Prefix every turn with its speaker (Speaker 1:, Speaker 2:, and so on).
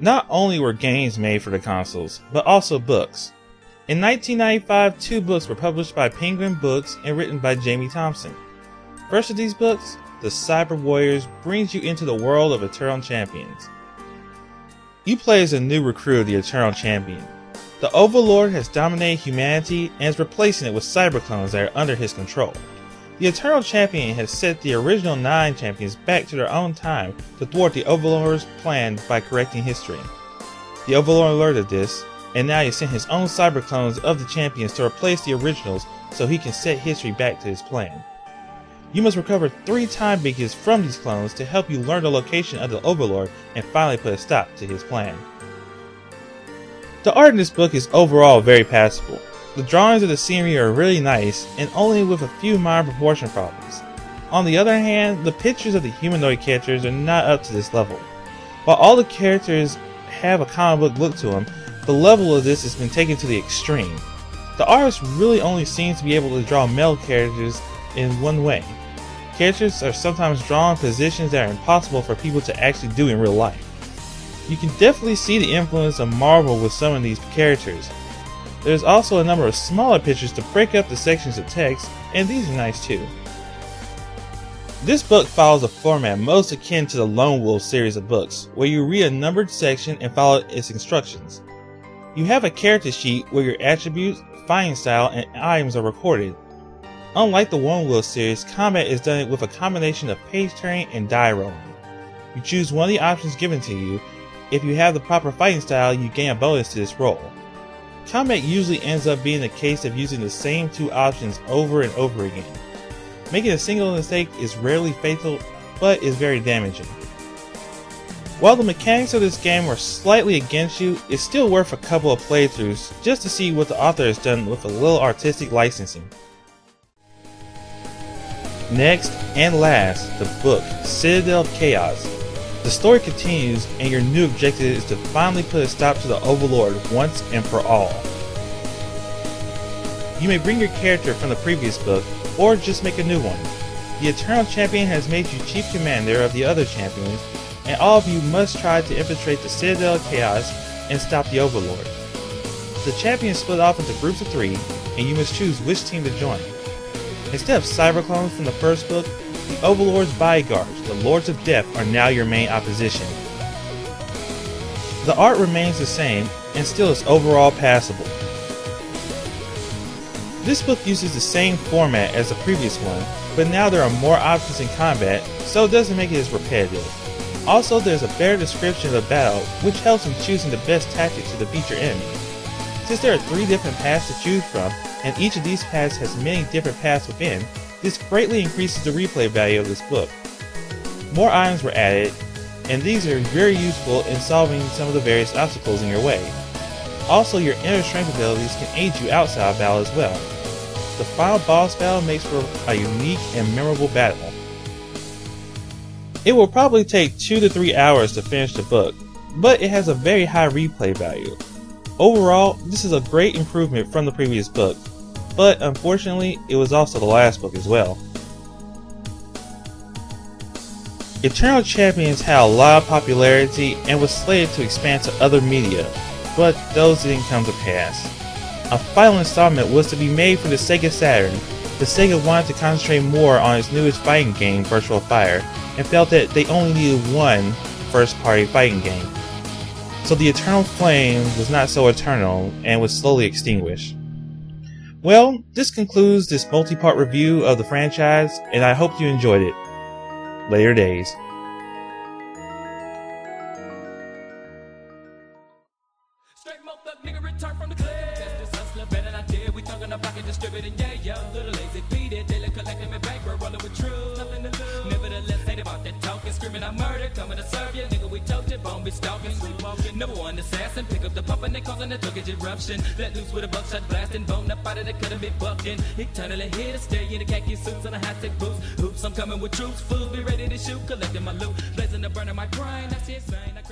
Speaker 1: Not only were games made for the consoles, but also books. In 1995, 2 books were published by Penguin Books and written by Jamie Thompson. First of these books, The Cyber Warriors, brings you into the world of Eternal Champions. You play as a new recruit of the Eternal Champion. The Overlord has dominated humanity and is replacing it with cyberclones that are under his control. The Eternal Champion has set the original 9 champions back to their own time to thwart the Overlord's plan by correcting history. The Overlord alerted this, and now he sent his own cyberclones of the champions to replace the originals so he can set history back to his plan. You must recover 3 time beacons from these clones to help you learn the location of the Overlord and finally put a stop to his plan. The art in this book is overall very passable. The drawings of the scenery are really nice and only with a few minor proportion problems. On the other hand, the pictures of the humanoid characters are not up to this level. While all the characters have a comic book look to them, the level of this has been taken to the extreme. The artist really only seems to be able to draw male characters in one way. Characters are sometimes drawn in positions that are impossible for people to actually do in real life. You can definitely see the influence of Marvel with some of these characters. There's also a number of smaller pictures to break up the sections of text, and these are nice too. This book follows a format most akin to the Lone Wolf series of books, where you read a numbered section and follow its instructions. You have a character sheet where your attributes, fighting style, and items are recorded. Unlike the Lone Wolf series, combat is done with a combination of page turning and die rolling. You choose one of the options given to you. If you have the proper fighting style, you gain a bonus to this roll. Combat usually ends up being a case of using the same 2 options over and over again. Making a single mistake is rarely fatal, but is very damaging. While the mechanics of this game are slightly against you, it's still worth a couple of playthroughs just to see what the author has done with a little artistic licensing. Next and last, the book Citadel of Chaos. The story continues, and your new objective is to finally put a stop to the Overlord once and for all. You may bring your character from the previous book, or just make a new one. The Eternal Champion has made you Chief Commander of the other champions, and all of you must try to infiltrate the Citadel of Chaos and stop the Overlord. The champions split off into groups of 3, and you must choose which team to join. Instead of cyberclones from the first book, the Overlord's bodyguards, the Lords of Death, are now your main opposition. The art remains the same, and still is overall passable. This book uses the same format as the previous one, but now there are more options in combat, so it doesn't make it as repetitive. Also, there's a better description of the battle, which helps in choosing the best tactics to defeat your enemy. Since there are 3 different paths to choose from, and each of these paths has many different paths within, this greatly increases the replay value of this book. More items were added, and these are very useful in solving some of the various obstacles in your way. Also, your inner strength abilities can aid you outside of battle as well. The final boss battle makes for a unique and memorable battle. It will probably take 2 to 3 hours to finish the book, but it has a very high replay value. Overall, this is a great improvement from the previous book, but unfortunately, it was also the last book as well. Eternal Champions had a lot of popularity and was slated to expand to other media, but those didn't come to pass. A final installment was to be made for the Sega Saturn, but Sega wanted to concentrate more on its newest fighting game, Virtual Fire, and felt that they only needed one first-party fighting game. So the Eternal Flame was not so eternal and was slowly extinguished. Well, this concludes this multi-part review of the franchise, and I hope you enjoyed it. Later days.
Speaker 2: Number 1 assassin, pick up the pump and they causing a tuggage eruption. Let loose with a buckshot blasting, bone up out of the cut and be bucking. Eternally here to stay in the khaki suits and a high-tech boots. Hoops, I'm coming with troops, fools be ready to shoot, collecting my loot, blazing the burn of my grind. That's insane. I